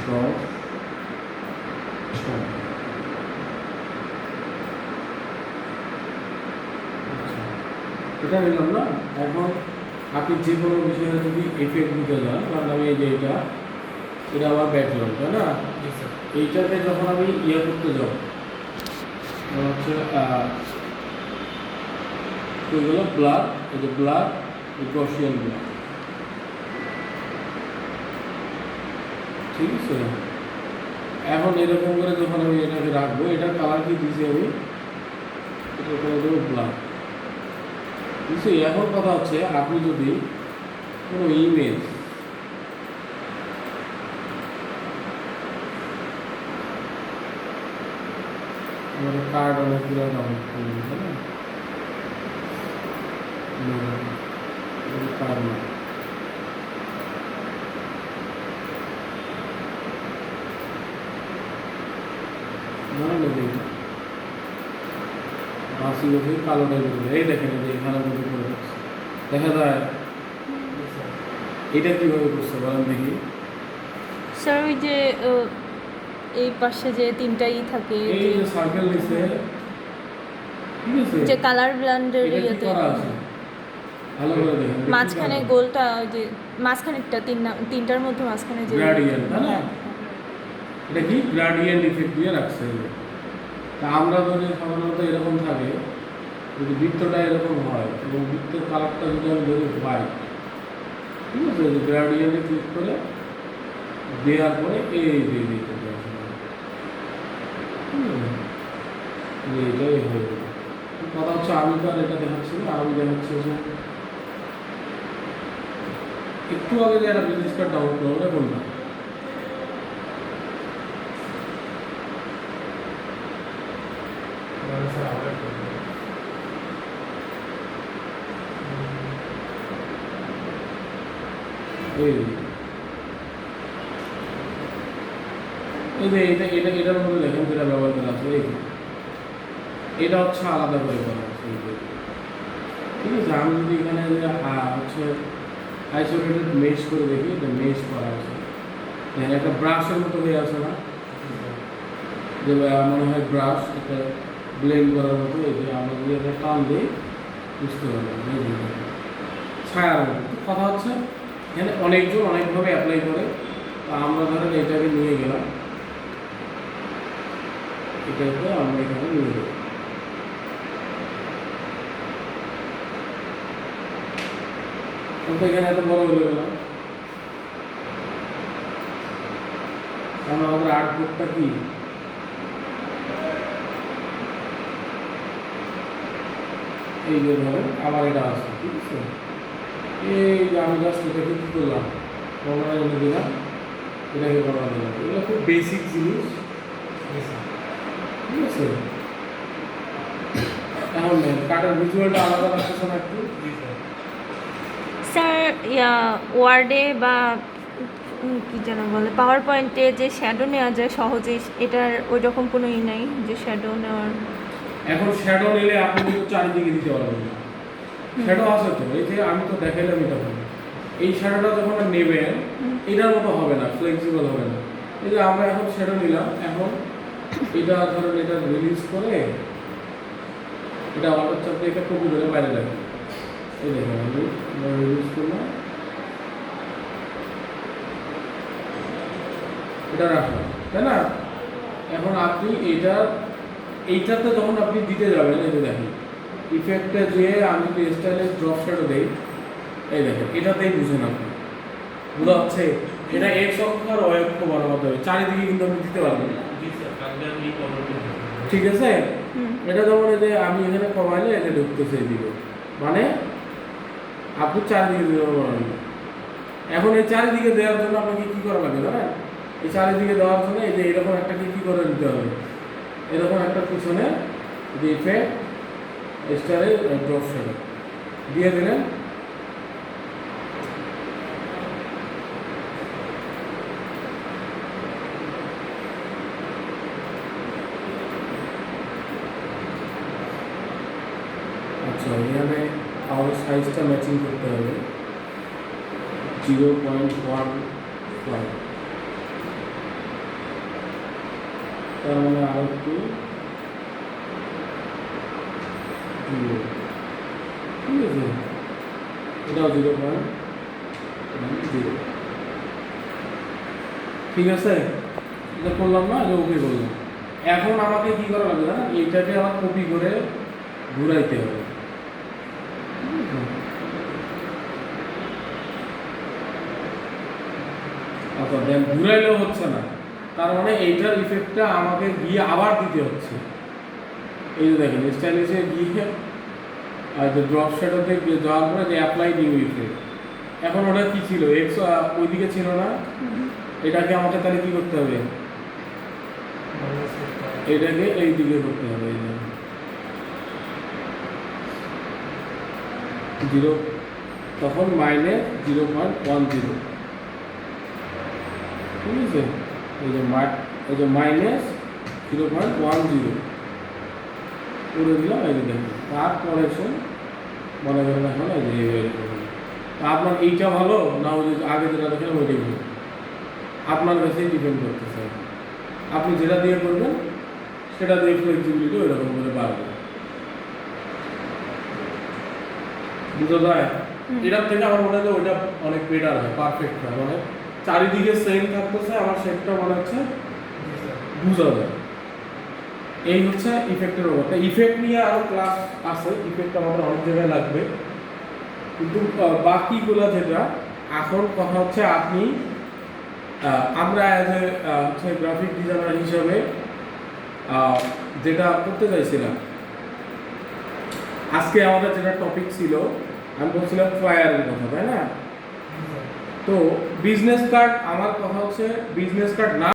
Drop এটা নিলাম না। এখন আপনি যে কোনো বিষয়ে যদি এফেক্ট দিতে যান, কারণ আমি এই যে এটা আমার ব্যাকগ্রাউন্ড, তাই না? এইটাতে যখন আমি ইয়ে করতে যাব, হচ্ছে ওইগুলো ব্লার, এই যে ব্লার, গসিয়ান ব্লার, ঠিক আছে? এখন এরকম করে যখন আমি এটাকে রাখবো, এটার কালার কি দিয়েছি আমি, এটা করে দেবো ব্লার, বুঝছি? এখন কথা হচ্ছে আপনি যদি কোনো ইমেজ আমাদের কার্ড অনেকগুলো ডাউনলোড করবেন, তাই না? কার্ড না, বাসি বসে কালো টাইপের, এই দেখেন এই যে এখানে মধ্যে করে দিচ্ছে, দেখা যায়। এটা কীভাবে করছে বলেন দেখি? স্যার ওই যে এই পাশে যে তিনটাই থাকে, এই যে সার্কেল দিছে, ঠিক আছে, যে কালার ব্লান্ডের এটা কি ইয়েতে করা আছে ভালো করে দেখেন, মাঝখানে গোলটা, ওই যে মাঝখানেরটা তিনটার মধ্যে মাঝখানে যে গ্রেডিয়েন্ট, তাই না? এটা কি গ্রেডিয়েন্ট ইফেক্ট দিয়ে রাখছে। তা আমরা যদি সাধারণত এরকম থাকে, যদি বৃত্তটা এরকম হয় এবং বৃত্তের কালারটা যদি আমি ধরি হোয়াইট, ঠিক আছে, গ্রেডিয়েন্টে ক্লিক করে দেওয়ার পরে এই যে দিতে এইটাই হয়ে গেল। কথা হচ্ছে আমি তো আর এটা দেখাচ্ছি না, আমি দেখাচ্ছি যে একটু আগে যে একটা বিজনেস কার্ড ডাউনলোড করবো, ওটা কোনটা? এই যে এটার মধ্যে দেখেন যেটা ব্যবহার করা আছে, এটা হচ্ছে আলাদা করে করা আছে, ঠিক আছে? আমি যদি এখানে হচ্ছে আইসোলেটেড মেশ করে দেখি, এটা মেশ করা আছে, দেখেন একটা ব্রাশের মতো হয়ে আছে না, যে মনে হয় ব্রাশ, এটা ব্লেন্ড করার মতো। এই যে আমরা যদি এটা টান দিই বুঝতে পারবেন, এই যে ছায়ার মতো। কথা হচ্ছে এখানে অনেকজন অনেকভাবে অ্যাপ্লাই করে, তা আমরা ধরেন এটাকে নিয়ে গেলাম, এটাকে আমরা এখানে নিয়ে গেলাম, কিন্তু এখানে এত বড় হয়ে গেল, কারণ আমাদের আর্টবুকটা কি, এই যে ধরেন আমার এটা আছে, ঠিক আছে? এই যে আমি জাস্ট এটাকে কী করলাম, বর্ণনা এনে দিলাম, এটাকে বর্ণনা দিলাম। এগুলো খুব বেসিক জিনিস, ঠিক আছে? এখন কার্ডের ভিজুয়ালটা আলাদা লাগতেছে না একটু? স্যার ওয়ার্ডে বা কি যেন বলে, পাওয়ার পয়েন্টে যে শ্যাডো নেওয়া যায় সহজেই, এটার ওই রকম কোনো নাই যে শ্যাডো নেওয়ার। এখন শ্যাডো নিলে আপনি কিন্তু চারিদিকে দিতে পারবেন না, শ্যাডো আছে তো, এই যে আমি তো দেখাইলাম এটা, এই শ্যাডোটা যখন নেবেন এটার মতো হবে না, ফ্লেক্সিবল হবে না। এই যে আমরা এখন শ্যাডো নিলাম, এখন এটা ধরেন এটা রিলিজ করে এটা অল্প চাপে এটা কপি করে বাইরে লাগে, এই দেখেন আমি রিলিজ করলাম, এটা রাখলাম, তাই না? এখন আপনি এইটাতে যখন আপনি দিতে যাবেন, এই যে দেখেন ইফেক্টে যে আমি যদি স্টাইলে ড্রপ শ্যাডো দেই, এই দেখেন এটাতেই বুঝেন আপনি, বোঝা হচ্ছে এটা এক্স অক্ষ আর ওয়াই অক্ষ বরাবর হবে, চারিদিকে কিন্তু আপনি দিতে পারবেন না, ঠিক আছে? এটা যেমন এই যে আমি এখানে কমাইলে এটা ঢুকতেছে এইদিকে, মানে আপনি চারিদিকে দিতে পারবেন। এখন এই চারিদিকে দেওয়ার জন্য আপনাকে কী করা লাগে জানেন? এই চারিদিকে দেওয়ার জন্য এই যে এরকম একটা কী করে দিতে হবে, এরকম একটা পিছনে যে ইফেক্ট স্টারের ড্রপ শ্যাডো দিয়ে দিলেন, আচ্ছা এখানে আমার সাইজটা ম্যাচিং করতে হবে 0.15, তার মানে আর একটু জিরো, ঠিক আছে, এটাও 0.0, ঠিক আছে, এটা করলাম না, এটা ওকে করলাম। এখন আমাকে কি করা লাগবে না, এইটাকে আবার কপি করে ঘুরাইতে হবে। আচ্ছা দেন ঘুরাইলেও হচ্ছে না, তার মানে এইটার ইফেক্টটা আমাকে গিয়ে আবার দিতে হচ্ছে। এই যে দেখেন স্টাইলিশে গিয়ে আর যে ড্রপ শ্যাডোতে যাওয়ার পরে যে অ্যাপ্লাই নিউ ইফেক্ট, এখন ওটা কি ছিল, এক্স ওইদিকে ছিল না, এটাকে আমাকে তাহলে কি করতে হবে, এটাকে এই দিকে করতে হবে, এই যে 0, তখন -0.10, ঠিক আছে, এই যে -0.10 করে দিলাম। এই যে দেখুন তারপরে মনে করেন এখন এই যে এরকম। আপনার এইটা ভালো না ওই যে আগে যেটা দেখেন ওইটাই ভালো, আপনার কাছেই ডিপেন্ড করতেছে। আপনি যেটা দিয়ে করবেন সেটা দিয়ে ফ্লেক্সিবিলিটি ওইরকম করে বাড়বে, বুঝতে যায়। এটার থেকে আমার মনে হয় যে ওইটা অনেক বেটার হয়, পারফেক্ট হয়, মানে চারিদিকে সেম থাকতেছে, আমার শেপটা মনে হচ্ছে বুঝা যায়। এই হচ্ছে ইফেক্টের ব্যাপারটা। ইফেক্ট নিয়ে আরও ক্লাস আছে, ইফেক্ট আমাদের অনেক জায়গায় লাগবে, কিন্তু বাকিগুলো যেটা এখন কথা হচ্ছে আপনি আমরা অ্যাজ এ হচ্ছে গ্রাফিক ডিজাইনার হিসাবে যেটা করতে চাইছিলাম, আজকে আমাদের যেটা টপিক ছিল, আমি বলছিলাম ফ্লায়ারের কথা, তাই না? তো বিজনেস কার্ড, আমার কথা হচ্ছে বিজনেস কার্ড না